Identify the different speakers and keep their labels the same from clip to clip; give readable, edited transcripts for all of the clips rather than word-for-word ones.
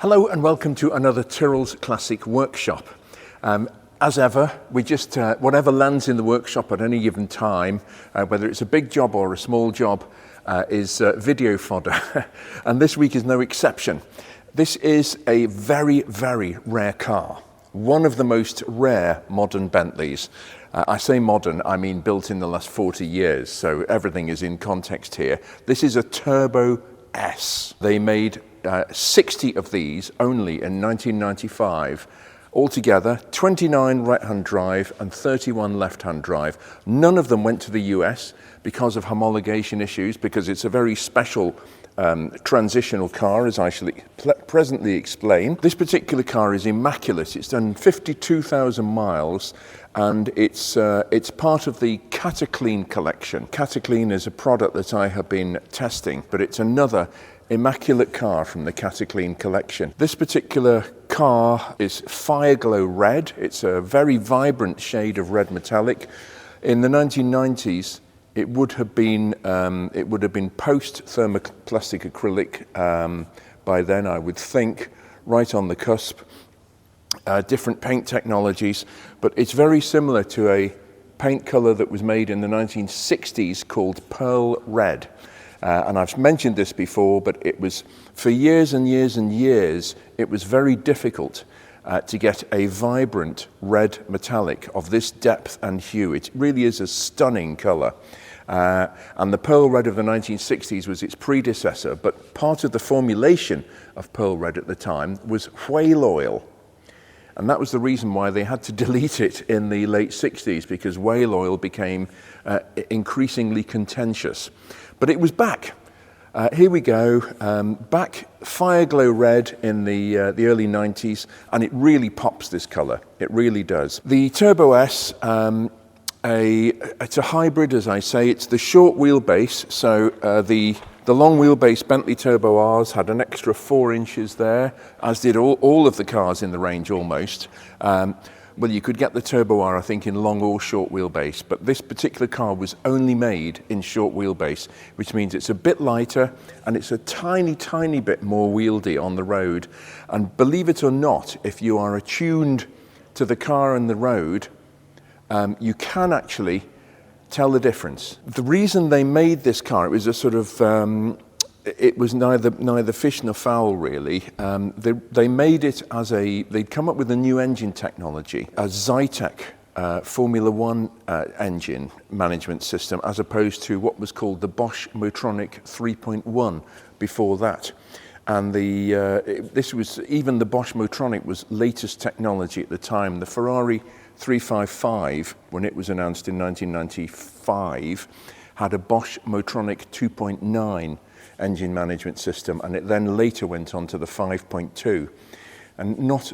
Speaker 1: Hello and welcome to another Tyrrell's Classic Workshop. As ever, we just, whatever lands in the workshop at any given time, whether it's a big job or a small job, is video fodder. And this week is no exception. This is a very, very rare car. One of the most rare modern Bentleys. I say modern, I mean built in the last 40 years, so everything is in context here. This is a Turbo S. They made 60 of these only in 1995. Altogether, 29 right-hand drive and 31 left-hand drive. None of them went to the US because of homologation issues, because it's a very special transitional car, as I shall presently explain. This particular car is immaculate. It's done 52,000 miles, and it's part of the Cataclean collection. Cataclean is a product that I have been testing, but it's another immaculate car from the Cataclean collection. This particular car is fire glow red. It's a very vibrant shade of red metallic. In the 1990s, it would have been post thermoplastic acrylic by then, I would think, right on the cusp. Different paint technologies, but it's very similar to a paint color that was made in the 1960s called pearl red. And I've mentioned this before, but it was, for years and years and years, it was very difficult to get a vibrant red metallic of this depth and hue. It really is a stunning color. And the pearl red of the 1960s was its predecessor, but part of the formulation of pearl red at the time was whale oil. And that was the reason why they had to delete it in the late 60s, because whale oil became increasingly contentious. But it was back. Here we go, back fire glow red in the early 90s, and it really pops, this color. It really does. The Turbo S, it's a hybrid, as I say. It's the short wheelbase, so the long wheelbase Bentley Turbo Rs had an extra 4 inches there, as did all of the cars in the range almost. Well, you could get the Turbo R, I think, in long or short wheelbase, but this particular car was only made in short wheelbase, which means it's a bit lighter and it's a tiny, tiny bit more wieldy on the road. And believe it or not, if you are attuned to the car and the road, you can actually tell the difference. The reason they made this car, it was a sort of, it was neither fish nor fowl, really. They made it as they'd come up with a new engine technology, a Zytec Formula One engine management system, as opposed to what was called the Bosch Motronic 3.1 before that. And this was, even the Bosch Motronic was latest technology at the time. The Ferrari 355, when it was announced in 1995, had a Bosch Motronic 2.9 engine management system, and it then later went on to the 5.2. And not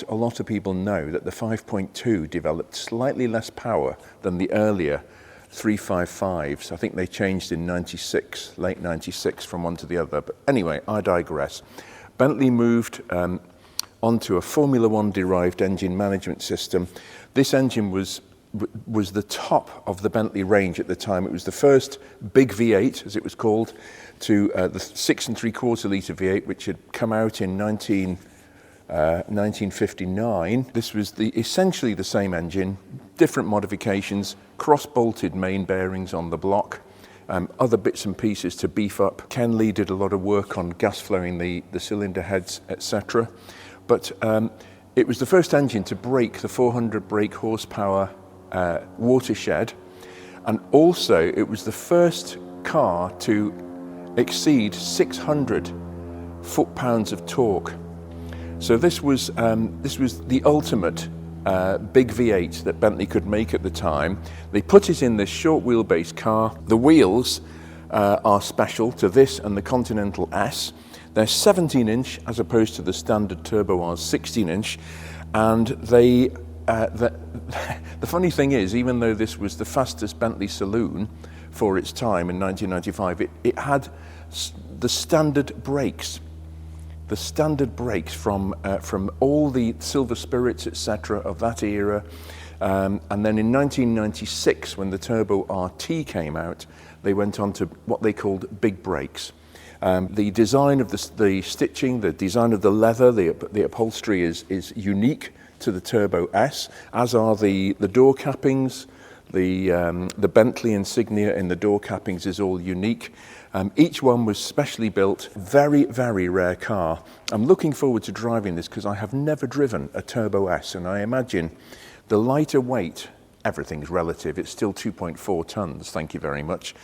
Speaker 1: a lot of people know that the 5.2 developed slightly less power than the earlier 355s. I think they changed in 96, late 96, from one to the other. But anyway, I digress. Bentley moved onto a Formula One derived engine management system. This engine was the top of the Bentley range at the time. It was the first big V8, as it was called, to the 6 3/4 litre V8, which had come out in 1959. This was essentially the same engine, different modifications, cross-bolted main bearings on the block, other bits and pieces to beef up. Ken Lee did a lot of work on gas flowing the cylinder heads, etc. But it was the first engine to break the 400 brake horsepower watershed, and also it was the first car to exceed 600 foot-pounds of torque. So this was the ultimate big V8 that Bentley could make at the time. They put it in this short wheelbase car. The wheels are special to this and the Continental S. They're 17-inch as opposed to the standard Turbo R's 16-inch, and the funny thing is, even though this was the fastest Bentley saloon for its time in 1995, it had the standard brakes. The standard brakes from all the Silver Spirits, etc., of that era. And then in 1996, when the Turbo RT came out, they went on to what they called big brakes. The design of the stitching, the design of the leather, the upholstery is unique to the Turbo S, as are the door cappings. The Bentley insignia in the door cappings is all unique. Each one was specially built, very, very rare car. I'm looking forward to driving this because I have never driven a Turbo S, and I imagine the lighter weight, everything's relative, it's still 2.4 tons, thank you very much,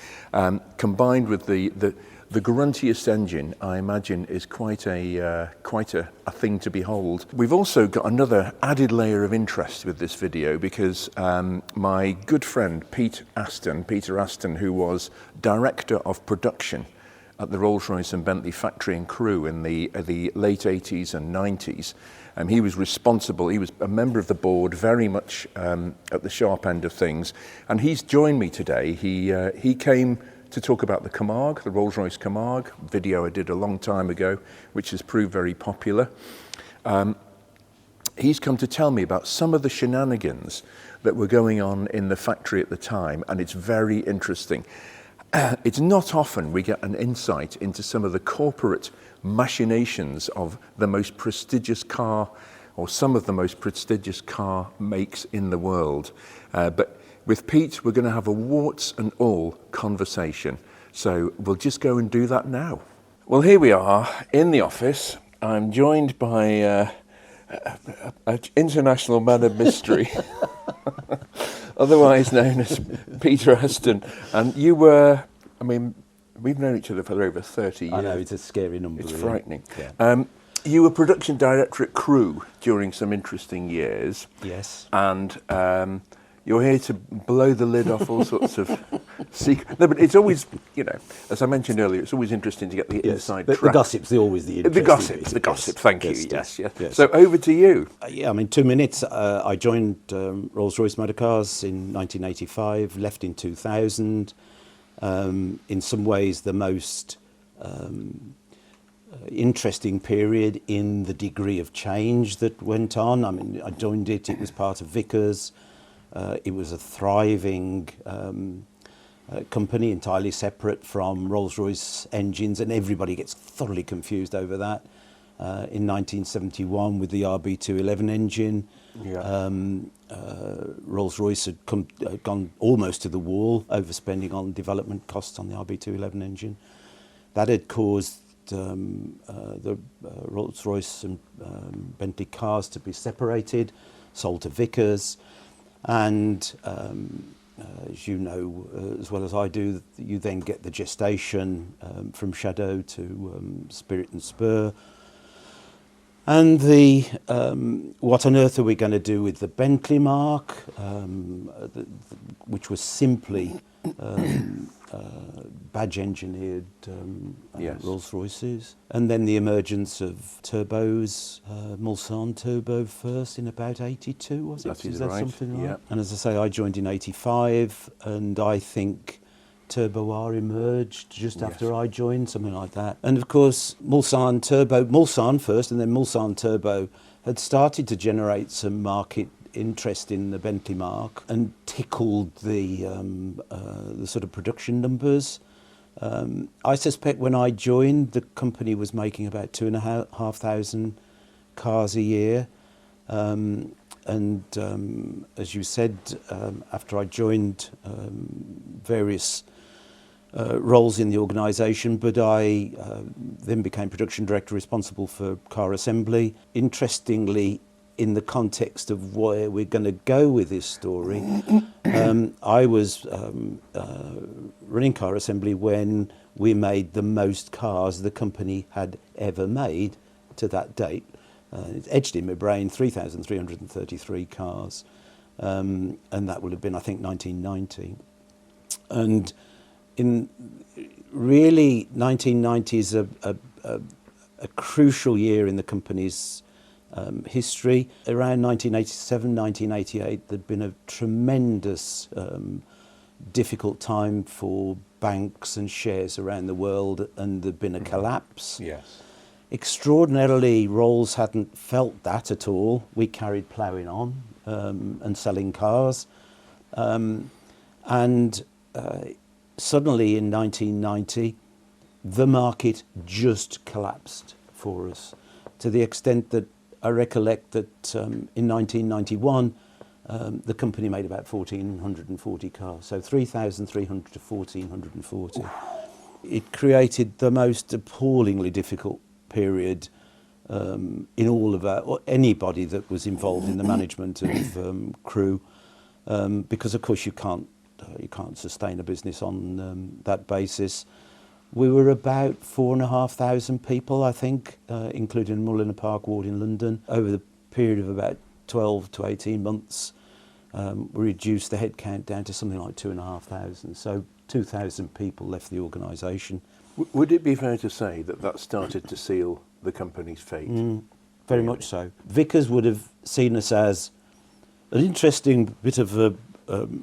Speaker 1: combined with the gruntiest engine, I imagine, is quite a thing to behold. We've also got another added layer of interest with this video because my good friend Peter Aston, who was director of production at the Rolls-Royce and Bentley factory in Crewe in the late 80s and 90s, he was responsible, he was a member of the board, very much at the sharp end of things, and he's joined me today. He came to talk about the Camargue, the Rolls-Royce Camargue, video I did a long time ago, which has proved very popular. He's come to tell me about some of the shenanigans that were going on in the factory at the time, and it's very interesting. It's not often we get an insight into some of the corporate machinations of the most prestigious car, or some of the most prestigious car makes in the world. But with Pete, we're going to have a warts and all conversation. So we'll just go and do that now. Well, here we are in the office. I'm joined by an international man of mystery, otherwise known as Peter Aston. And you were, I mean, we've known each other for over 30 years.
Speaker 2: I know, it's a scary number.
Speaker 1: It's
Speaker 2: really
Speaker 1: frightening.
Speaker 2: Yeah.
Speaker 1: You were production director at Crewe during some interesting years.
Speaker 2: Yes.
Speaker 1: And you're here to blow the lid off all sorts of secrets. No, but it's always, you know, as I mentioned earlier, it's always interesting to get the inside track.
Speaker 2: The gossip's always the interesting
Speaker 1: The gossip, thank you, yes.
Speaker 2: Yes.
Speaker 1: So over to you.
Speaker 2: Yeah, I mean, 2 minutes. I joined Rolls-Royce Motor Cars in 1985, left in 2000. In some ways, the most interesting period in the degree of change that went on. I mean, I joined it was part of Vickers. It was a thriving company, entirely separate from Rolls-Royce engines, and everybody gets thoroughly confused over that. In 1971, with the RB211 engine, Rolls-Royce had gone almost to the wall, overspending on development costs on the RB211 engine. That had caused the Rolls-Royce and Bentley cars to be separated, sold to Vickers. And as you know as well as I do, you then get the gestation from Shadow to Spirit and Spur. And the what on earth are we going to do with the Bentley marque, which was simply badge engineered Rolls-Royces. And then the emergence of turbos, Mulsanne turbo first in about 82, was it?
Speaker 1: Is that right?
Speaker 2: Something like?
Speaker 1: Yeah.
Speaker 2: And as I say, I joined in 85, and I think Turbo R emerged just after I joined, something like that. And of course, Mulsanne first, and then Mulsanne Turbo had started to generate some market interest in the Bentley marque and tickled the sort of production numbers. I suspect when I joined, the company was making about 2,500 cars a year. And as you said, after I joined, various roles in the organisation, but I then became production director responsible for car assembly. Interestingly, in the context of where we're going to go with this story, I was running car assembly when we made the most cars the company had ever made to that date. It's etched in my brain, 3,333 cars, and that would have been, I think, 1990. And in really, 1990 is a crucial year in the company's history. Around 1987, 1988, there'd been a tremendous difficult time for banks and shares around the world, and there'd been a collapse.
Speaker 1: Yes.
Speaker 2: Extraordinarily, Rolls hadn't felt that at all. We carried ploughing on and selling cars. And suddenly in 1990, the market just collapsed for us, to the extent that I recollect that in 1991, the company made about 1,440 cars, so 3,300 to 1,440. It created the most appallingly difficult period in all of or anybody that was involved in the management of Crewe, because of course you can't sustain a business on that basis. We were about 4,500 people, I think, including Mullingar Park ward in London. Over the period of about 12 to 18 months, we reduced the headcount down to something like 2,500. So 2,000 people left the organisation.
Speaker 1: Would it be fair to say that that started to seal the company's fate?
Speaker 2: Very much so. Vickers would have seen us as an interesting bit of a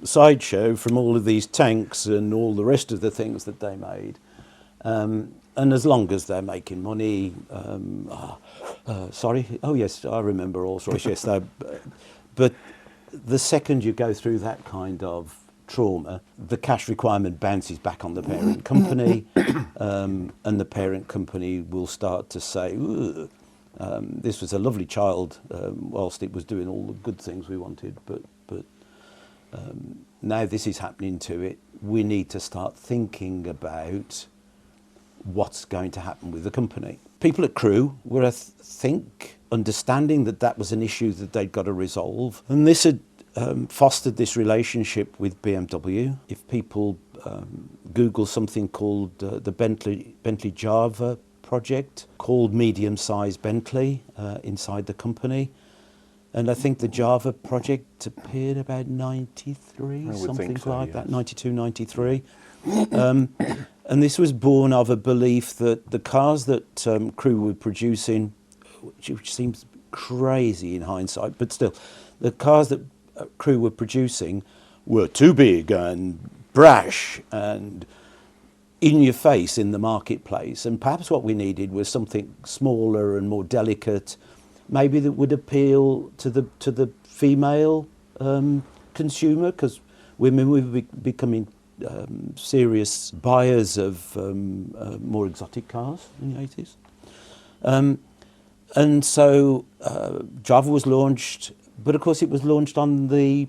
Speaker 2: sideshow from all of these tanks and all the rest of the things that they made. And as long as they're making money, oh yes, I remember Rolls-Royce, yes. But the second you go through that kind of trauma, the cash requirement bounces back on the parent company, and the parent company will start to say, this was a lovely child whilst it was doing all the good things we wanted, but now this is happening to it. We need to start thinking about what's going to happen with the company. People at Crewe were, I think, understanding that that was an issue that they'd got to resolve, and this had fostered this relationship with BMW. If people Google something called the Bentley Java project, called medium-sized Bentley inside the company, and I think the Java project appeared about 93, something so, like that, 92, 93. And this was born of a belief that the cars that Crewe were producing, which seems crazy in hindsight, but still, the cars that Crewe were producing were too big and brash and in your face in the marketplace, and perhaps what we needed was something smaller and more delicate, maybe that would appeal to the female consumer, because women were becoming serious buyers of more exotic cars in the 80s. And so Java was launched, but of course it was launched on the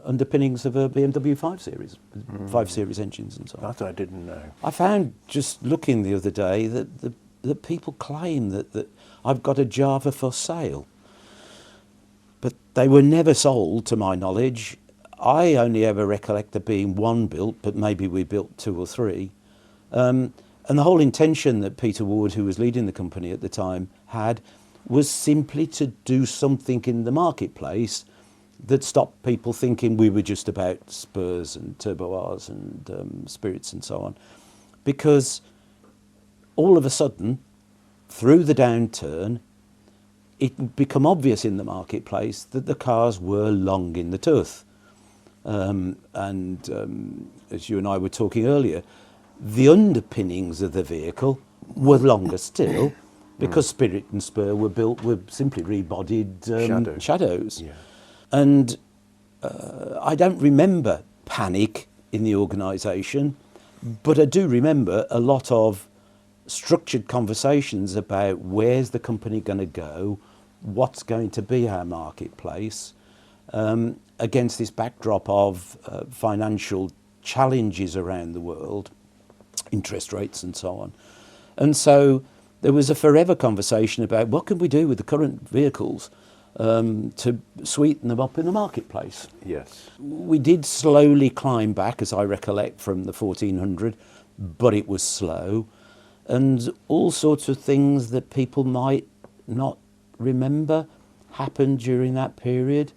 Speaker 2: underpinnings of a BMW 5 Series, 5 Series engines and so on.
Speaker 1: That I didn't know.
Speaker 2: I found, just looking the other day, that people claim that I've got a Java for sale. But they were never sold, to my knowledge. I only ever recollect there being one built, but maybe we built 2 or 3. And the whole intention that Peter Ward, who was leading the company at the time, had was simply to do something in the marketplace that stopped people thinking we were just about Spurs and Turbo Rs and Spirits and so on. Because all of a sudden, through the downturn, it had become obvious in the marketplace that the cars were long in the tooth. As you and I were talking earlier, the underpinnings of the vehicle were longer still, because Spirit and Spur were simply rebodied shadows. Yeah. And I don't remember panic in the organisation, but I do remember a lot of structured conversations about where's the company going to go, what's going to be our marketplace, against this backdrop of financial challenges around the world, interest rates and so on. And so there was a forever conversation about what can we do with the current vehicles to sweeten them up in the marketplace.
Speaker 1: Yes.
Speaker 2: We did slowly climb back, as I recollect, from the 1400, but it was slow. And all sorts of things that people might not remember happened during that period.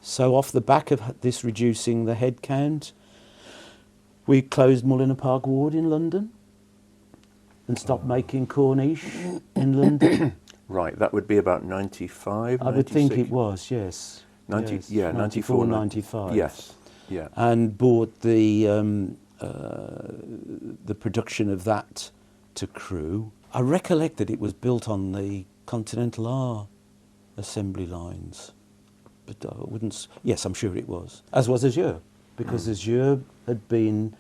Speaker 2: So off the back of this reducing the headcount, we closed Mullingar Park ward in London and stopped making Corniche in London.
Speaker 1: Right, that would be about 95,
Speaker 2: I would think it was, yes.
Speaker 1: 90,
Speaker 2: yes.
Speaker 1: Yeah, 94,
Speaker 2: 95.
Speaker 1: Yes, yeah.
Speaker 2: And bought the production of that to Crewe. I recollect that it was built on the Continental R assembly lines. But I wouldn't... Yes, I'm sure it was. As was Azure, because Azure had been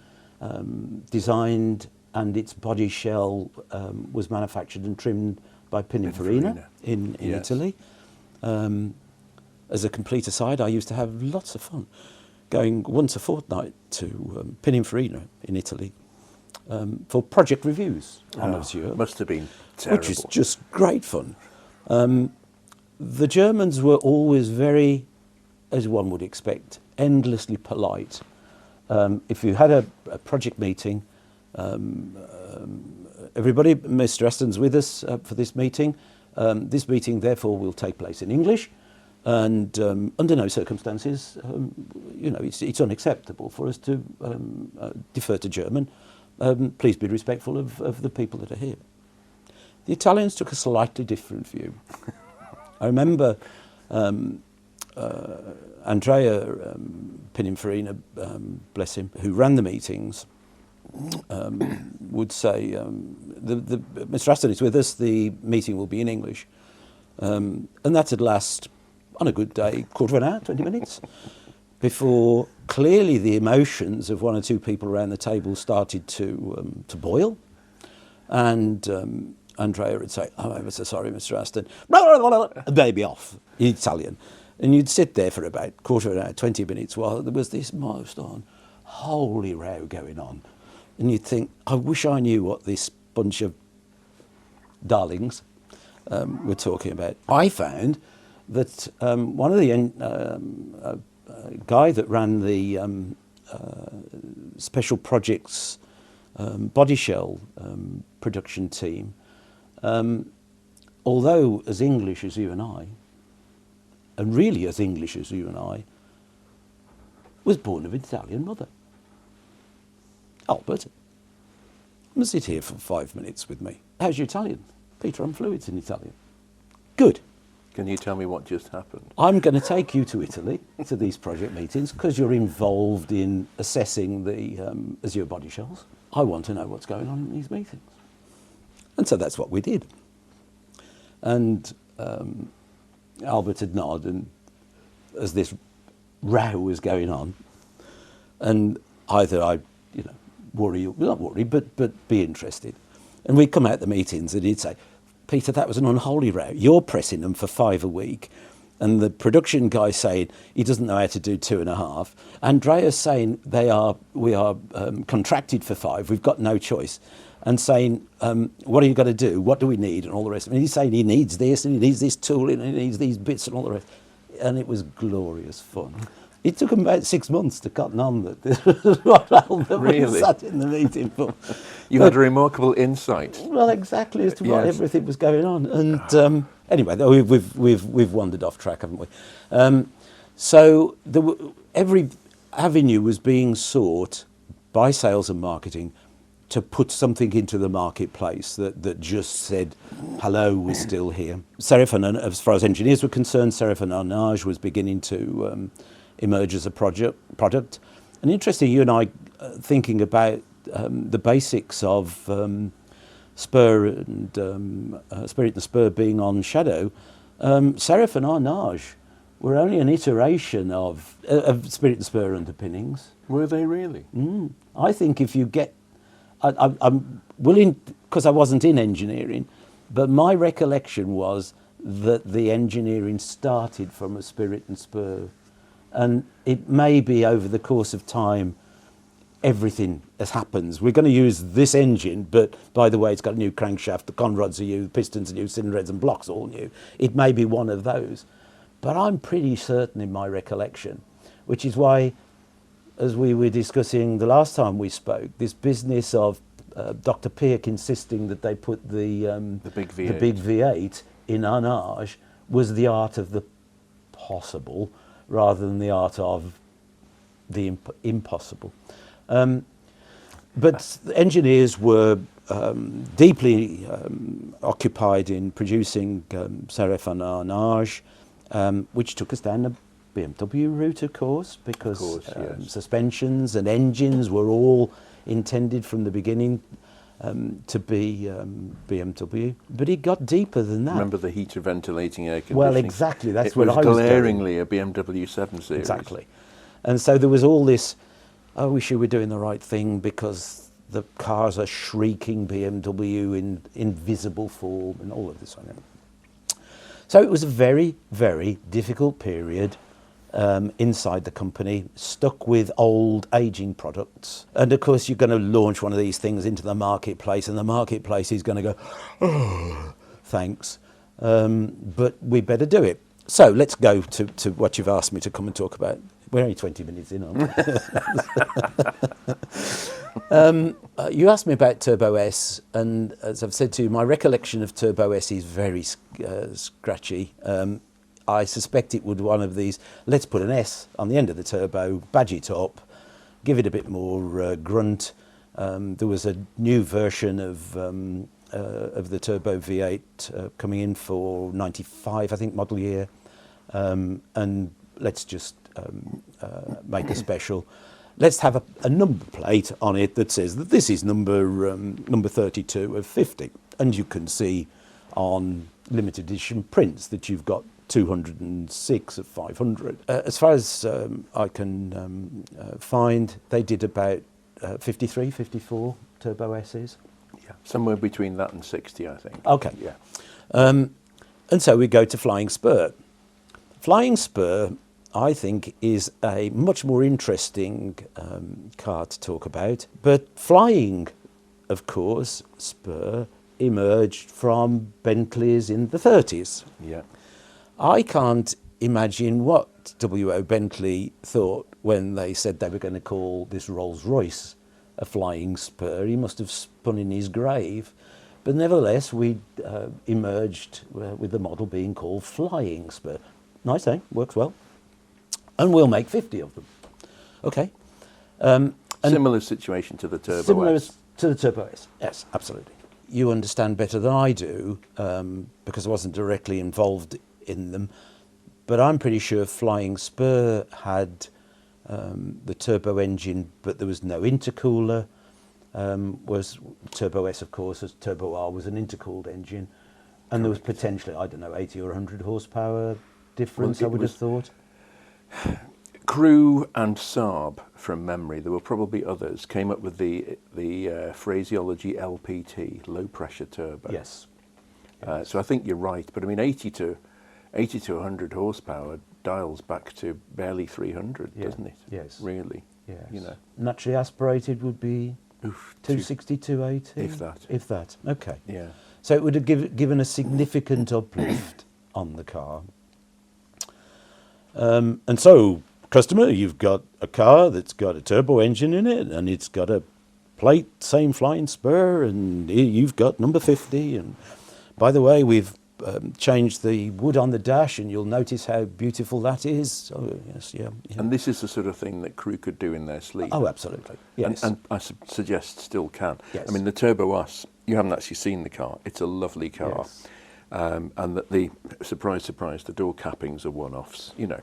Speaker 2: designed, and its body shell was manufactured and trimmed by Pininfarina in
Speaker 1: Yes.
Speaker 2: Italy. As a complete aside, I used to have lots of fun going once a fortnight to Pininfarina in Italy for project reviews on Azure.
Speaker 1: Must have been terrible.
Speaker 2: Which is just great fun. The Germans were always very, as one would expect, endlessly polite. If you had a project meeting, everybody, Mr. Aston's with us for this meeting. This meeting, therefore, will take place in English, and under no circumstances, it's unacceptable for us to defer to German. Please be respectful of the people that are here. The Italians took a slightly different view. I remember Andrea Pininfarina, bless him, who ran the meetings, would say, Mr. Aston is with us, the meeting will be in English. And that would last, on a good day, quarter of an hour, 20 minutes, before clearly the emotions of one or two people around the table started to boil. And Andrea would say, "Oh, I'm so sorry, Mr. Aston," and they'd be off in Italian. And you'd sit there for about quarter of an hour, 20 minutes, while there was this most unholy row going on. And you'd think, I wish I knew what this bunch of darlings were talking about. I found that one of the guy that ran the special projects body shell production team, although as English as you and I, and really as English as you and I, was born of an Italian mother. Albert, come and sit here for 5 minutes with me. How's your Italian? Peter, I'm fluent in Italian. Good.
Speaker 1: Can you tell me what just happened?
Speaker 2: I'm going to take you to Italy, to these project meetings, because you're involved in assessing the Azure body shells. I want to know what's going on in these meetings. And so that's what we did. And Albert had nodded, and as this row was going on, and either I, worry, not worry, but be interested. And we'd come out the meetings and he'd say, "Peter, that was an unholy row. You're pressing them for 5 a week." And the production guy saying he doesn't know how to do 2.5. Andrea's saying we are contracted for 5. We've got no choice. And saying, what are you going to do? What do we need? And all the rest. And he's saying he needs this and he needs this tool and he needs these bits and all the rest. And it was glorious fun. It took him about 6 months to cotton on that this was what Albert
Speaker 1: Really?
Speaker 2: sat in the meeting for.
Speaker 1: You had a remarkable insight.
Speaker 2: Well, exactly, as to what
Speaker 1: Yes.
Speaker 2: everything was going on. And anyway, we've wandered off track, haven't we? So every avenue was being sought by sales and marketing to put something into the marketplace that just said, hello, we're still here. As far as engineers were concerned, serif and Arnage was beginning to emerge as a product. And interesting, you and I thinking about the basics of Spur and Spirit and Spur being on Shadow, serif and Arnage were only an iteration of Spirit and Spur underpinnings.
Speaker 1: Were they really?
Speaker 2: I think if you get... I'm willing, because I wasn't in engineering, but my recollection was that the engineering started from a Spirit and Spur. And it may be over the course of time, everything as happens. We're going to use this engine, but by the way, it's got a new crankshaft, the conrods are new, the pistons are new, cylinder heads and blocks all new. It may be one of those. But I'm pretty certain in my recollection, which is why, as we were discussing the last time we spoke, this business of Dr. Pierk insisting that they put the
Speaker 1: big V8.
Speaker 2: the big V8 in Arnage was the art of the possible rather than the art of the impossible. But engineers were deeply occupied in producing serif and Arnage, which took us down the BMW route, of course, because
Speaker 1: yes.
Speaker 2: suspensions and engines were all intended from the beginning to be BMW. But it got deeper than that.
Speaker 1: Remember the heater ventilating air conditioning?
Speaker 2: Well, exactly. That's
Speaker 1: it
Speaker 2: what
Speaker 1: was
Speaker 2: I was
Speaker 1: glaringly a BMW 7 Series.
Speaker 2: Exactly. And so there was all this are we sure we're doing the right thing because the cars are shrieking BMW in invisible form and all of this. So it was a very, very difficult period inside the company, stuck with old, aging products. And of course, you're going to launch one of these things into the marketplace, and the marketplace is going to go, oh, thanks, but we better do it. So let's go to what you've asked me to come and talk about. We're only 20 minutes in, aren't we? You asked me about Turbo S, and as I've said to you, my recollection of Turbo S is very scratchy. I suspect it would one of these, let's put an S on the end of the turbo, badge it up, give it a bit more grunt. There was a new version of the Turbo V8 coming in for 95, I think, model year. And let's just make a special. Let's have a number plate on it that says that this is number 32 of 50. And you can see on limited edition prints that you've got 206 of 500. As far as I can find, they did about 53, 54 Turbo S's.
Speaker 1: Yeah, somewhere between that and 60, I think.
Speaker 2: Okay.
Speaker 1: Yeah.
Speaker 2: And so we go to Flying Spur. Flying Spur, I think, is a much more interesting car to talk about. But Flying, of course, Spur emerged from Bentleys in the 30s.
Speaker 1: Yeah.
Speaker 2: I can't imagine what W.O. Bentley thought when they said they were going to call this Rolls-Royce a Flying Spur. He must have spun in his grave. But nevertheless, we emerged with the model being called Flying Spur. Nice, eh? Works well. And we'll make 50 of them. Okay.
Speaker 1: Similar situation to the Turbo S.
Speaker 2: Similar to the Turbo S, yes, absolutely. You understand better than I do, because I wasn't directly involved in them, but I'm pretty sure Flying Spur had the turbo engine, but there was no intercooler. Was Turbo S, of course, as Turbo R was an intercooled engine, and there was potentially, I don't know, 80 or 100 horsepower difference, I would have thought.
Speaker 1: Crewe and Saab, from memory, there were probably others, came up with the phraseology LPT, low pressure turbo.
Speaker 2: Yes.
Speaker 1: So I think you're right, but I mean 80 to 100 horsepower dials back to barely 300, doesn't it?
Speaker 2: Yes.
Speaker 1: Really.
Speaker 2: Yes.
Speaker 1: You know.
Speaker 2: Naturally aspirated would be 260, 280?
Speaker 1: If that.
Speaker 2: If that, okay.
Speaker 1: Yeah.
Speaker 2: So it would have given a significant uplift on the car. And so, customer, you've got a car that's got a turbo engine in it, and it's got a plate, same Flying Spur, and you've got number 50. And by the way, we've changed the wood on the dash, and you'll notice how beautiful that is. Oh, yes, yeah.
Speaker 1: And this is the sort of thing that Crewe could do in their sleep.
Speaker 2: Oh, absolutely. Yes.
Speaker 1: And I suggest still can.
Speaker 2: Yes.
Speaker 1: I mean, the Turbo S, you haven't actually seen the car. It's a lovely car.
Speaker 2: Yes.
Speaker 1: And that the surprise, surprise, the door cappings are one-offs. You know,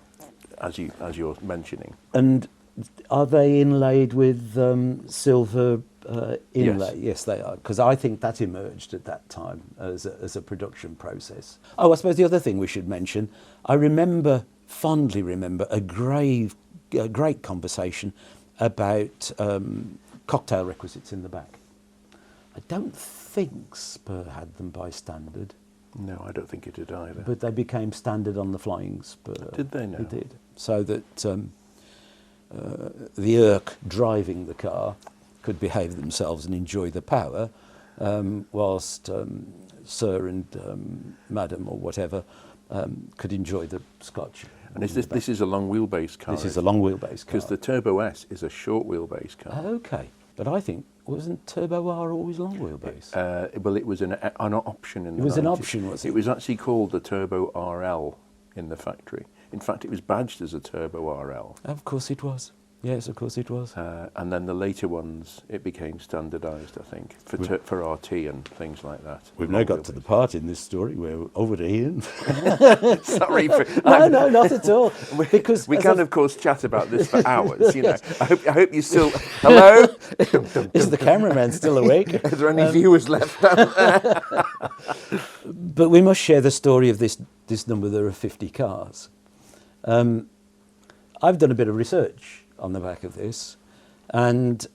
Speaker 1: as you're mentioning.
Speaker 2: And are they inlaid with silver inlay?
Speaker 1: Yes.
Speaker 2: Yes, they are, because I think that emerged at that time as a production process. Oh, I suppose the other thing we should mention, I fondly remember a great conversation about cocktail requisites in the back. I don't think Spur had them by standard.
Speaker 1: No, I don't think it did either.
Speaker 2: But they became standard on the Flying Spur.
Speaker 1: Did they now?
Speaker 2: They did. So that the Irk driving the car could behave themselves and enjoy the power, whilst Sir and Madam or whatever could enjoy the Scotch.
Speaker 1: And this is a long wheelbase car?
Speaker 2: This is a long wheelbase car.
Speaker 1: Because the Turbo S is a short wheelbase car.
Speaker 2: Okay. But I think, wasn't Turbo R always long wheelbase?
Speaker 1: Well, it was an option in the 90s.
Speaker 2: It was an option, was it?
Speaker 1: It was actually called the Turbo RL in the factory. In fact, it was badged as a Turbo RL.
Speaker 2: Of course it was. Yes, of course it was.
Speaker 1: And then the later ones, it became standardised, I think, for RT and things like that.
Speaker 2: We've now got to the part in this story where over to Iain.
Speaker 1: Sorry.
Speaker 2: No, not at all.
Speaker 1: Because we can, of course, chat about this for hours. You know, I hope you still. Hello.
Speaker 2: Is the cameraman still awake?
Speaker 1: Are there any viewers left out there?
Speaker 2: But we must share the story of this number. There are 50 cars. I've done a bit of research on the back of this, And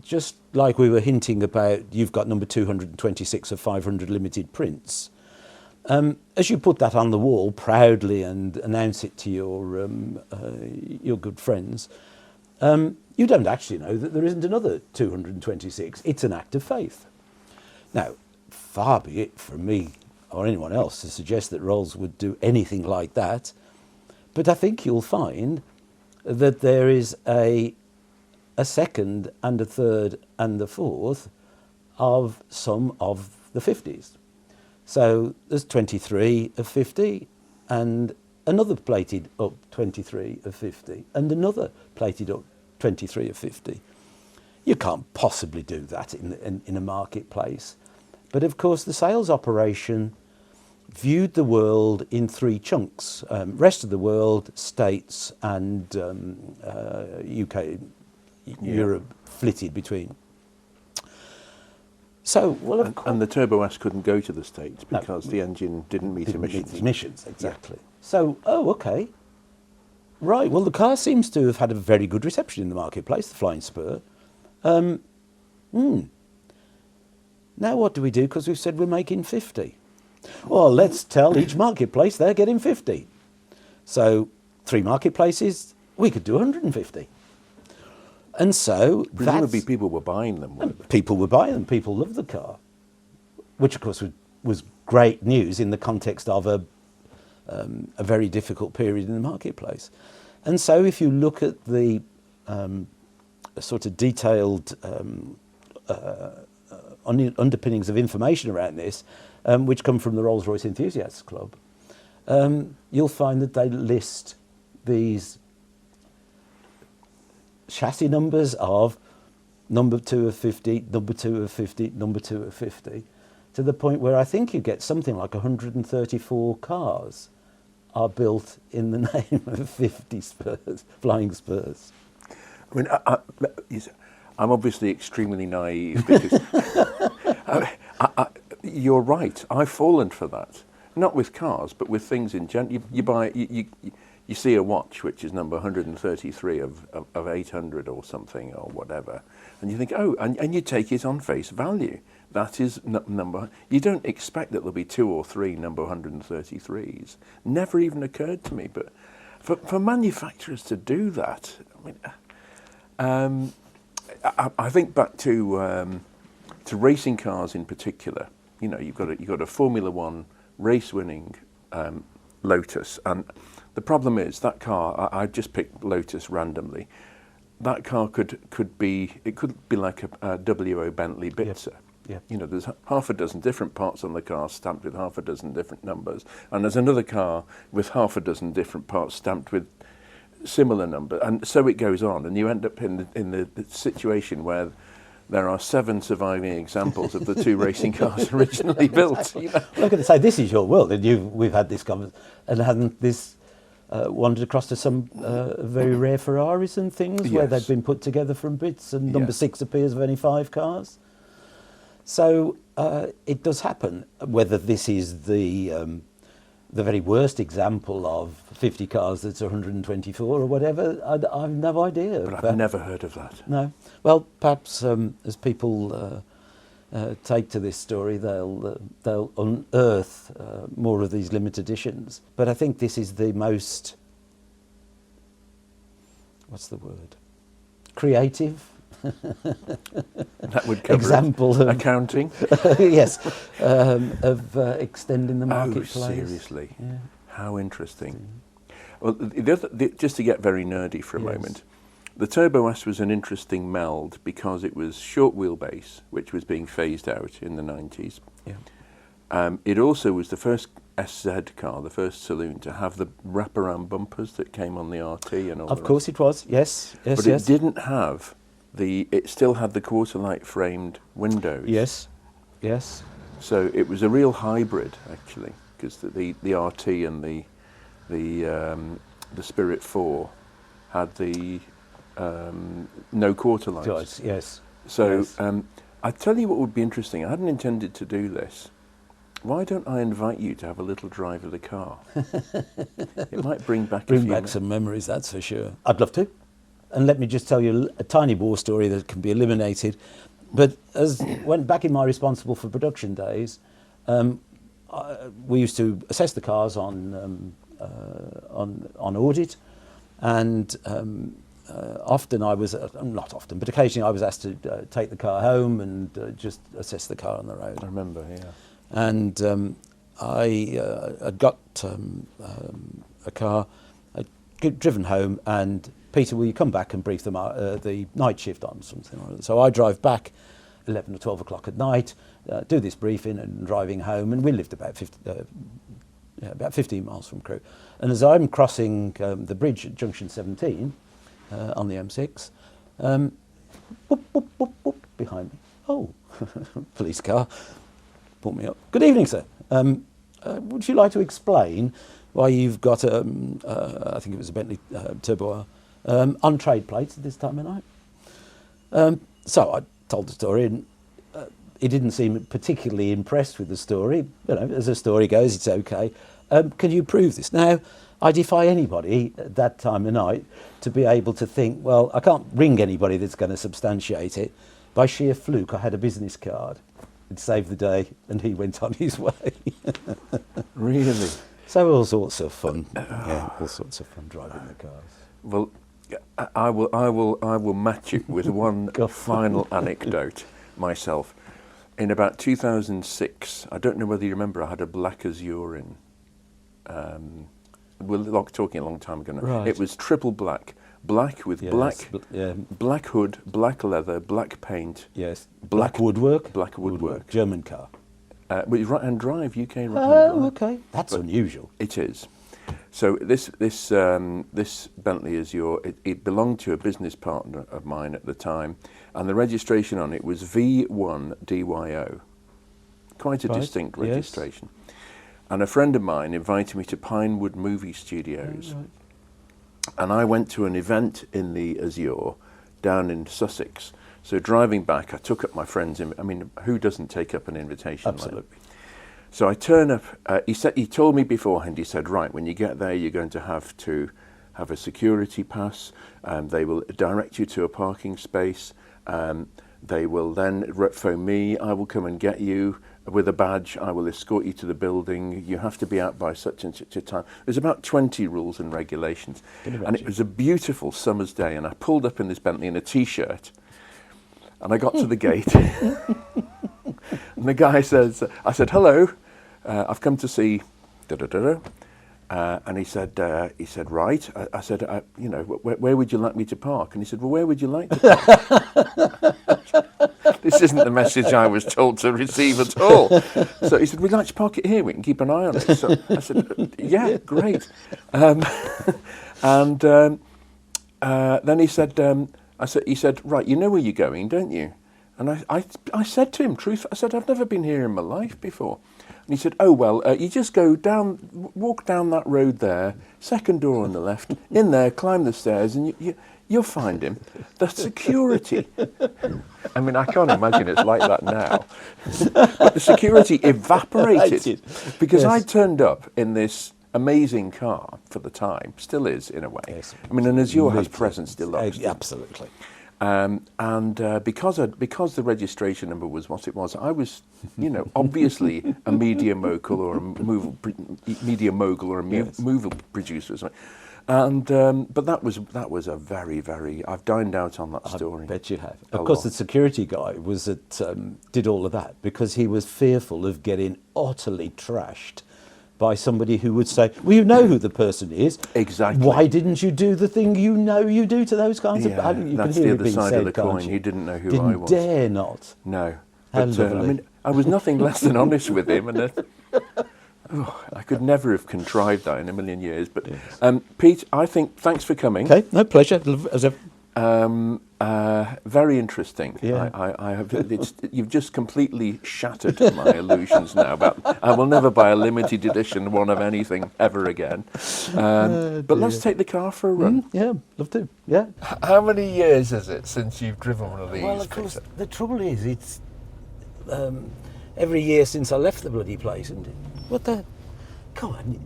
Speaker 2: just like we were hinting about, you've got number 226 of 500 limited prints. As you put that on the wall proudly and announce it to your good friends, you don't actually know that there isn't another 226. It's an act of faith. Now, far be it from me or anyone else to suggest that Rolls would do anything like that, but I think you'll find that there is a second and a third and the fourth of some of the 50s. So there's 23 of 50 and another plated up 23 of 50 and another plated up 23 of 50. You can't possibly do that in a marketplace. But of course the sales operation viewed the world in three chunks. Rest of the world, States and UK, Europe flitted between. So, well, of course,
Speaker 1: and the Turbo S couldn't go to the States because the engine didn't meet emissions.
Speaker 2: Emissions, exactly. Yeah. So, okay. Right, well, the car seems to have had a very good reception in the marketplace, the Flying Spur. Now what do we do? Because we've said we're making 50. Well, let's tell each marketplace they're getting 50. So 3 marketplaces, we could do 150. And so
Speaker 1: presumably people were buying them, weren't they?
Speaker 2: People were buying them. People loved the car, which of course was great news in the context of a very difficult period in the marketplace. And so if you look at the sort of detailed underpinnings of information around this, which come from the Rolls-Royce Enthusiasts Club, you'll find that they list these chassis numbers of number 2 of 50, number 2 of 50, number 2 of 50, to the point where I think you get something like 134 cars are built in the name of 50 Spurs, Flying Spurs.
Speaker 1: I mean, I'm obviously extremely naive because you're right. I've fallen for that. Not with cars, but with things in general. You buy, you see a watch which is number 133 of 800 or something or whatever, and you think, oh, and you take it on face value. That is number. You don't expect that there'll be 2 or 3 number 133s. Never even occurred to me. But for manufacturers to do that, I mean, I think back to racing cars in particular. You know, you've got a Formula One race-winning Lotus, and the problem is that car. I just picked Lotus randomly. That car could be like a WO Bentley Bitzer.
Speaker 2: Yeah.
Speaker 1: You know, there's half a dozen different parts on the car stamped with half a dozen different numbers, and there's another car with half a dozen different parts stamped with similar number, and so it goes on, and you end up in the situation where there are 7 surviving examples of the 2 racing cars originally built. You know?
Speaker 2: Well, I'm going to say this is your world, and we've had this conversation, and hadn't this wandered across to some very rare Ferraris and things where they've been put together from bits, and number 6 appears of only 5 cars. So it does happen. Whether this is the very worst example of 50 cars that's 124 or whatever, I've no idea.
Speaker 1: But I've never heard of that.
Speaker 2: No. Well, perhaps as people take to this story, they'll unearth more of these limited editions. But I think this is the most, what's the word? Creative.
Speaker 1: That would cover
Speaker 2: example of
Speaker 1: accounting.
Speaker 2: Yes, of extending the marketplace.
Speaker 1: Oh, seriously?
Speaker 2: Yeah.
Speaker 1: How interesting. Well, just to get very nerdy for a moment, the Turbo S was an interesting meld because it was short wheelbase, which was being phased out in the 90s. Yeah. It also was the first SZ car, the first saloon to have the wraparound bumpers that came on the RT and all.
Speaker 2: Of course, it was. Yes.
Speaker 1: But it didn't have. It still had the quarter-light framed windows.
Speaker 2: Yes, yes.
Speaker 1: So it was a real hybrid, actually, because the RT and the Spirit 4 had the no quarter lights.
Speaker 2: Yes.
Speaker 1: So
Speaker 2: yes.
Speaker 1: I tell you what would be interesting. I hadn't intended to do this. Why don't I invite you to have a little drive of the car? It might bring back
Speaker 2: some memories. That's for sure. I'd love to. And let me just tell you a tiny war story that can be eliminated. But when back in my responsible for production days, we used to assess the cars on audit, and often I was not often, but occasionally I was asked to take the car home and just assess the car on the road.
Speaker 1: I remember, yeah.
Speaker 2: And I had got a car, I'd driven home, and Peter, will you come back and brief the night shift on something like that? So I drive back 11 or 12 o'clock at night, do this briefing and driving home, and we lived about 15 miles from Crewe. And as I'm crossing the bridge at junction 17 on the M6, boop, boop, boop, boop, behind me. Oh, police car, pulled me up. Good evening, sir. Would you like to explain why you've got, I think it was a Bentley Turbo S, on trade plates at this time of night? So I told the story, and he didn't seem particularly impressed with the story. You know, as a story goes, it's okay. Can you prove this? Now, I defy anybody at that time of night to be able to think, well, I can't ring anybody that's going to substantiate it. By sheer fluke, I had a business card. It saved the day, and he went on his way.
Speaker 1: Really?
Speaker 2: So all sorts of fun. Yeah, all sorts of fun driving the cars.
Speaker 1: Well, I will match it with one final anecdote myself. In about 2006, I don't know whether you remember, I had a black Azure in. We're talking a long time ago now.
Speaker 2: Right.
Speaker 1: It was triple black with black hood, black leather, black paint.
Speaker 2: Yes. Black woodwork.
Speaker 1: Black woodwork.
Speaker 2: German car.
Speaker 1: But right-hand drive, UK right-hand drive.
Speaker 2: Oh, okay. That's unusual.
Speaker 1: It is. So this Bentley Azure, it belonged to a business partner of mine at the time, and the registration on it was V1DYO. Quite a distinct registration. Yes. And a friend of mine invited me to Pinewood Movie Studios. Oh, right. And I went to an event in the Azure down in Sussex. So driving back, I took up my friend's, who doesn't take up an invitation?
Speaker 2: Absolutely.
Speaker 1: Like that? So I turn up, he told me beforehand, he said, right, when you get there, you're going to have a security pass. They will direct you to a parking space. They will then phone me. I will come and get you with a badge. I will escort you to the building. You have to be out by such and such a time. There's about 20 rules and regulations. And it was a beautiful summer's day, and I pulled up in this Bentley in a T-shirt, and I got to the gate. And the guy says, I said, hello, I've come to see da-da-da-da. And he said, right. I said, where would you like me to park? And he said, well, where would you like to park? This isn't the message I was told to receive at all. So he said, we'd like to park it here. We can keep an eye on it. So I said, yeah, great. And then he said, right, you know where you're going, don't you? And I said to him, I said, I've never been here in my life before. And he said, oh, well, you just walk down that road there, second door on the left, in there, climb the stairs, and you'll find him. The security. I can't imagine it's like that now. But the security evaporated because I turned up in this amazing car for the time, still is in a way. Yes. An Azure has presence deluxe.
Speaker 2: Absolutely.
Speaker 1: Because the registration number was what it was, I was, obviously a media mogul or a movable producer or something. But that was a very, very. I've dined out on that story.
Speaker 2: I bet you have. Of course, the security guy did all of that because he was fearful of getting utterly trashed by somebody who would say, well, you know who the person is.
Speaker 1: Exactly.
Speaker 2: Why didn't you do the thing you do to those kinds of...
Speaker 1: That's the other side of the coin. He didn't know who I was.
Speaker 2: Dare not.
Speaker 1: No. But, I was nothing less than honest with him. And I could never have contrived that in a million years. But yes. Pete, I think, thanks for coming.
Speaker 2: Okay, no, pleasure. As ever.
Speaker 1: Very interesting.
Speaker 2: Yeah.
Speaker 1: I have. You've just completely shattered my illusions now. About I will never buy a limited edition one of anything ever again. But let's take the car for a run.
Speaker 2: Yeah, love to. Yeah.
Speaker 1: How many years is it since you've driven one of these?
Speaker 2: Well, of course, the trouble is, it's every year since I left the bloody place. And what the? Come on.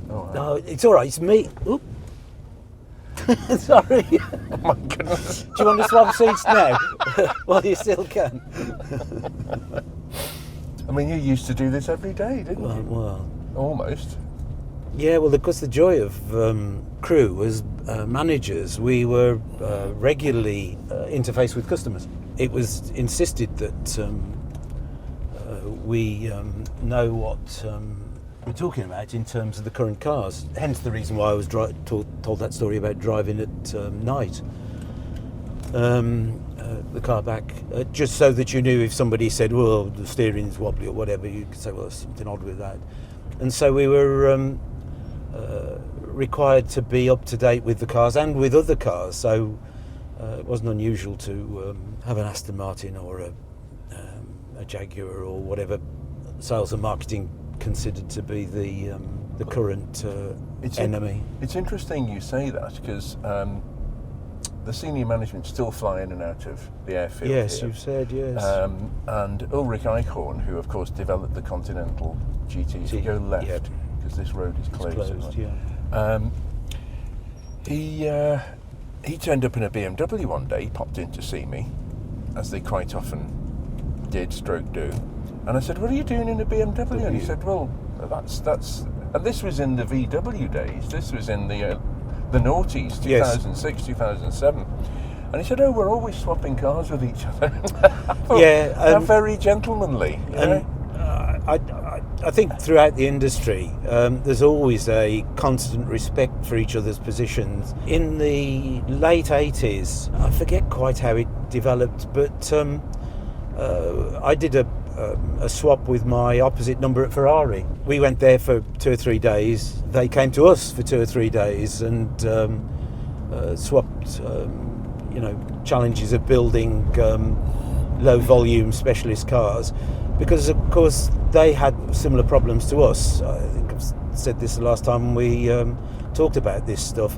Speaker 1: Oh,
Speaker 2: no, it's all right. It's me. Oop. Sorry.
Speaker 1: Oh my goodness.
Speaker 2: Do you want to swap seats now? While you still can.
Speaker 1: I mean, you used to do this every day, didn't you?
Speaker 2: Well.
Speaker 1: Almost.
Speaker 2: Yeah, well, because the joy of Crewe was managers, we were regularly interfaced with customers. It was insisted that we know what we're talking about in terms of the current cars. Hence the reason why I was told that story about driving at night. The car back, just so that you knew if somebody said, well, the steering's wobbly or whatever, you could say, well, there's something odd with that. And so we were required to be up to date with the cars and with other cars, so it wasn't unusual to have an Aston Martin or a Jaguar or whatever sales and marketing considered to be the current enemy.
Speaker 1: It's interesting you say that, because the senior management still fly in and out of the airfield.
Speaker 2: Yes,
Speaker 1: here.
Speaker 2: you've said, yes.
Speaker 1: And Ulrich Eichhorn, who of course developed the Continental GT, if you go left,
Speaker 2: Yep.
Speaker 1: because this road is closed.
Speaker 2: Closed, yeah.
Speaker 1: He turned up in a BMW one day. He popped in to see me, as they quite often did, stroke do. And I said, what are you doing in a BMW? And he said, well, that's... And this was in the VW days. This was in the noughties, 2006, 2007. And he said, oh, we're always swapping cars with each other. Thought,
Speaker 2: Yeah,
Speaker 1: how very gentlemanly. You know?
Speaker 2: I think throughout the industry, there's always a constant respect for each other's positions. In the late 80s, I forget quite how it developed, but I did a swap with my opposite number at Ferrari. We went there for 2 or 3 days. They came to us for 2 or 3 days and swapped, challenges of building low volume specialist cars, because of course they had similar problems to us. I think I've said this the last time we talked about this stuff.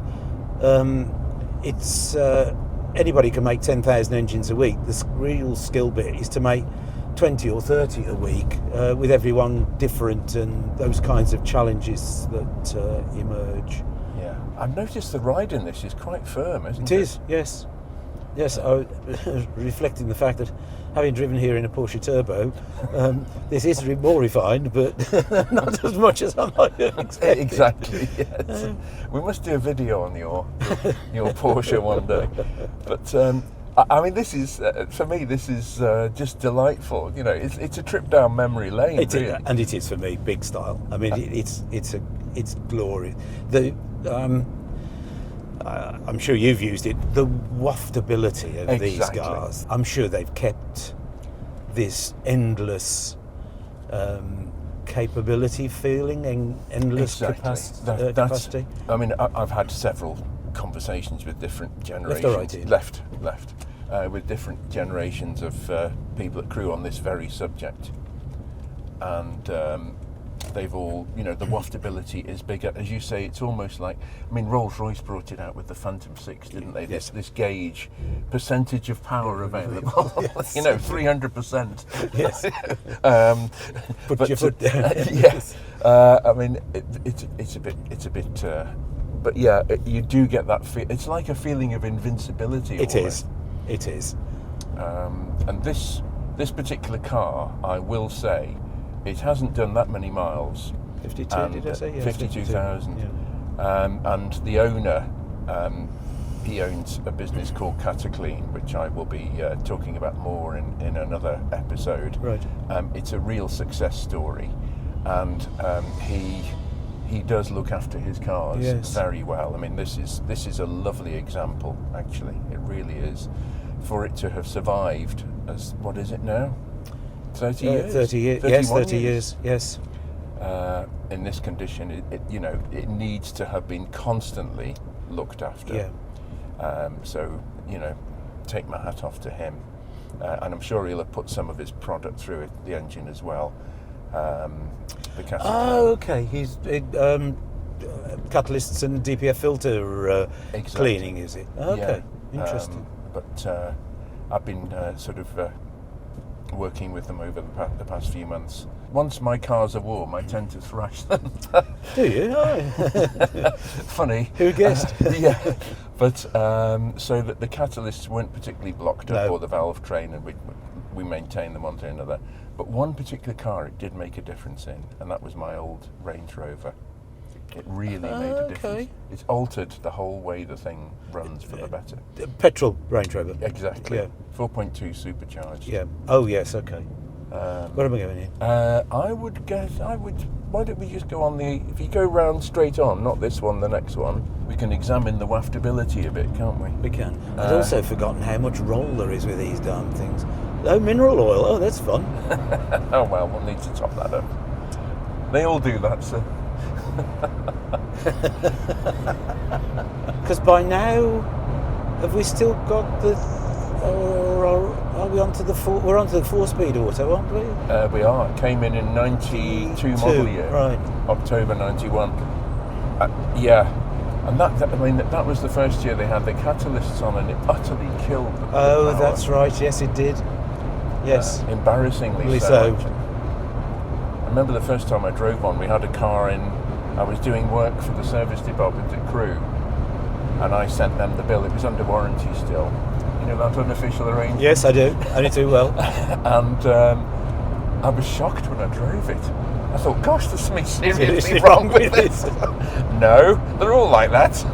Speaker 2: It's anybody can make 10,000 engines a week. The real skill bit is to make 20 or 30 a week, with everyone different, and those kinds of challenges that emerge.
Speaker 1: Yeah, I've noticed the ride in this is quite firm, isn't it?
Speaker 2: It is, yes. Yes, reflecting the fact that having driven here in a Porsche Turbo, this is more refined, but not as much as I might have expected.
Speaker 1: Exactly, yes. We must do a video on your Porsche one day. But I mean, this is, for me, this is just delightful. You know, it's a trip down memory lane, really.
Speaker 2: And it is for me, big style. I mean, it's glorious. I'm sure you've used it. The waftability of these cars. I'm sure they've kept this endless capability feeling, and endless capacity.
Speaker 1: I mean, I've had several conversations with different generations.
Speaker 2: Left or right, Iain?
Speaker 1: Left. With different generations of people at Crewe on this very subject. And they've all, the waftability is bigger. As you say, it's almost like, I mean, Rolls-Royce brought it out with the Phantom 6, didn't they?
Speaker 2: Yes.
Speaker 1: This gauge, percentage of power available,
Speaker 2: Yes.
Speaker 1: 300%.
Speaker 2: Yes.
Speaker 1: Put
Speaker 2: your foot down.
Speaker 1: Yes. I mean, it's a bit, but yeah, you do get that feel. It's like a feeling of invincibility.
Speaker 2: It is.
Speaker 1: And this particular car, I will say, it hasn't done that many miles.
Speaker 2: 52, did I say? Yes,
Speaker 1: 52,000.
Speaker 2: Yeah.
Speaker 1: And the owner, he owns a business called Cataclean, which I will be talking about more in another episode.
Speaker 2: Right.
Speaker 1: It's a real success story, and he does look after his cars very well. I mean, this is a lovely example, actually. It really is. For it to have survived as, what is it now? 30 years?
Speaker 2: 30 years. Yes, 30 years. Yes.
Speaker 1: In this condition, it needs to have been constantly looked after.
Speaker 2: Yeah.
Speaker 1: So, take my hat off to him. And I'm sure he'll have put some of his product through it, the engine as well. The
Speaker 2: okay. He's catalysts and DPF filter cleaning, is it? Okay, yeah. Interesting.
Speaker 1: But I've been sort of working with them over the past few months. Once my cars are warm, I tend to thrash them.
Speaker 2: Do you? Oh.
Speaker 1: Funny.
Speaker 2: Who guessed?
Speaker 1: Yeah. But so that the catalysts weren't particularly blocked up,
Speaker 2: No.
Speaker 1: or the valve train, and we maintained them one to another. But one particular car it did make a difference in, and that was my old Range Rover. It really made a difference. It's altered the whole way the thing runs for the better.
Speaker 2: Petrol Range Rover.
Speaker 1: Exactly.
Speaker 2: Yeah.
Speaker 1: 4.2 supercharged.
Speaker 2: Yeah. Oh yes. Okay. Where am I going in?
Speaker 1: I would guess. Why don't we just go on the? If you go round straight on, not this one, the next one, we can examine the waftability a bit, can't we?
Speaker 2: We can. I'd also forgotten how much roll there is with these damn things. Oh, mineral oil. Oh, that's fun.
Speaker 1: Oh well, we'll need to top that up. They all do that, so.
Speaker 2: Because by now, have we still got the? Or are we onto the four? We're onto the 4-speed auto, aren't we?
Speaker 1: We are. Came in 92 model year,
Speaker 2: right?
Speaker 1: October 91. Yeah, and that was the first year they had the catalysts on, and it utterly killed the
Speaker 2: Oh,
Speaker 1: power.
Speaker 2: that's right. Yes, it did. Yes,
Speaker 1: embarrassingly so. I remember the first time I drove one. We had a car in. I was doing work for the service department at Crewe, and I sent them the bill. It was under warranty still. You know that unofficial arrangement?
Speaker 2: Yes, I do. Only too well.
Speaker 1: And I was shocked when I drove it. I thought, gosh, there's something seriously wrong with this. No, they're all like that.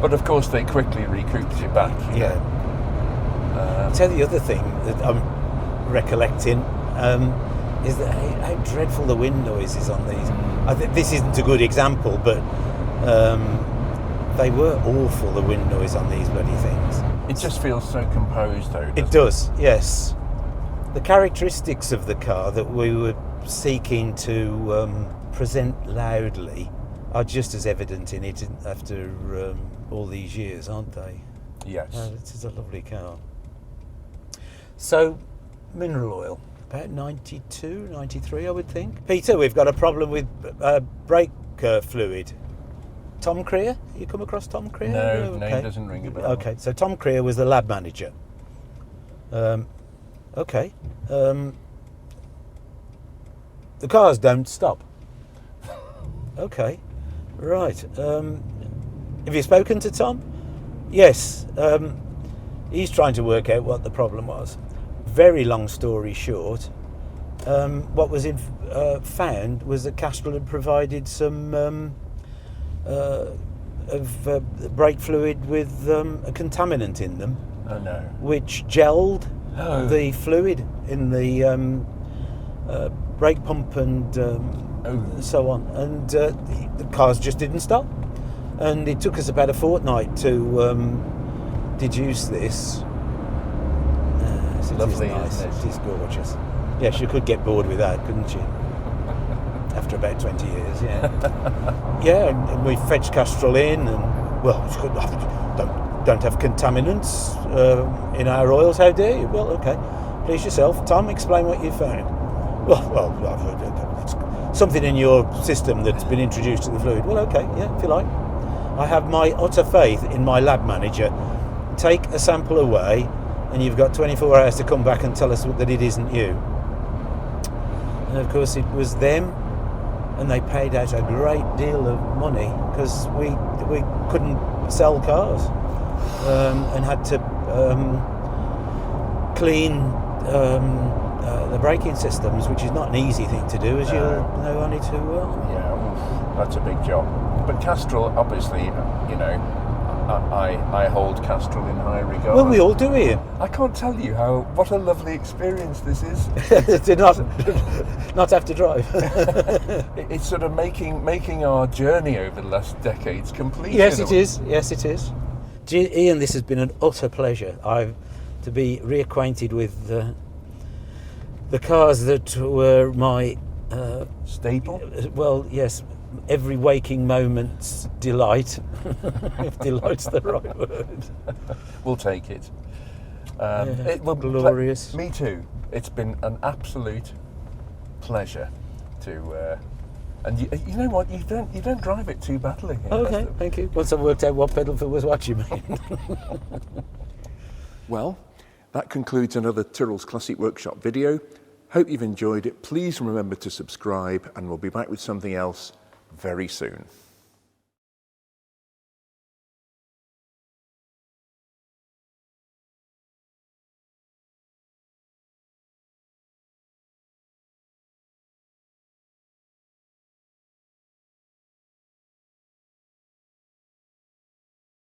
Speaker 1: But of course, they quickly recouped you back. You know.
Speaker 2: Tell the other thing that I'm recollecting is that how dreadful the wind noise is on these. I think this isn't a good example, but they were awful, the wind noise on these bloody things.
Speaker 1: It just feels so composed, though.
Speaker 2: It does, yes. The characteristics of the car that we were seeking to present loudly are just as evident in it after all these years, aren't they?
Speaker 1: Yes.
Speaker 2: It is a lovely car. So, mineral oil, about 92, 93, I would think. Peter, we've got a problem with brake fluid. Tom Crewe? You come across Tom Crewe?
Speaker 1: No, name doesn't ring a bell.
Speaker 2: Okay, so Tom Crewe was the lab manager. Okay. The cars don't stop. Okay, right. Have you spoken to Tom? Yes. He's trying to work out what the problem was. Very long story short, what was found was that Castrol had provided some brake fluid with a contaminant in them.
Speaker 1: Oh no.
Speaker 2: Which gelled the fluid in the brake pump and so on. And the cars just didn't stop. And it took us about a fortnight to deduce this.
Speaker 1: Lovely,
Speaker 2: it is nice.
Speaker 1: isn't it?
Speaker 2: It is gorgeous. Yes, you could get bored with that, couldn't you? After about 20 years, yeah. Yeah, and we fetched Castrol in, and well, don't have contaminants in our oils. How dare you? Well, okay, please yourself. Tom, explain what you found. Well, it's something in your system that's been introduced to the fluid. Well, okay, yeah, if you like. I have my utter faith in my lab manager. Take a sample away, and you've got 24 hours to come back and tell us that it isn't you. And of course, it was them. And they paid out a great deal of money because we couldn't sell cars and had to clean the braking systems, which is not an easy thing to do, as you'll know only too well.
Speaker 1: Yeah, that's a big job. But Castrol, obviously, you know, I hold Castrol in high regard.
Speaker 2: Well, we all do, Ian.
Speaker 1: I can't tell you what a lovely experience this is.
Speaker 2: To not have to drive.
Speaker 1: It's sort of making our journey over the last decades complete.
Speaker 2: Yes, it is. Yes, it is. Ian, this has been an utter pleasure. To be reacquainted with the cars that were my
Speaker 1: staple.
Speaker 2: Well, yes. Every waking moment's delight, if delight's the right word.
Speaker 1: We'll take it.
Speaker 2: Glorious.
Speaker 1: Me too. It's been an absolute pleasure to. And you know what? You don't drive it too badly.
Speaker 2: Okay, thank you. Once I've worked out what pedal was what you mean.
Speaker 1: Well, that concludes another Tyrrell's Classic Workshop video. Hope you've enjoyed it. Please remember to subscribe, and we'll be back with something else very soon.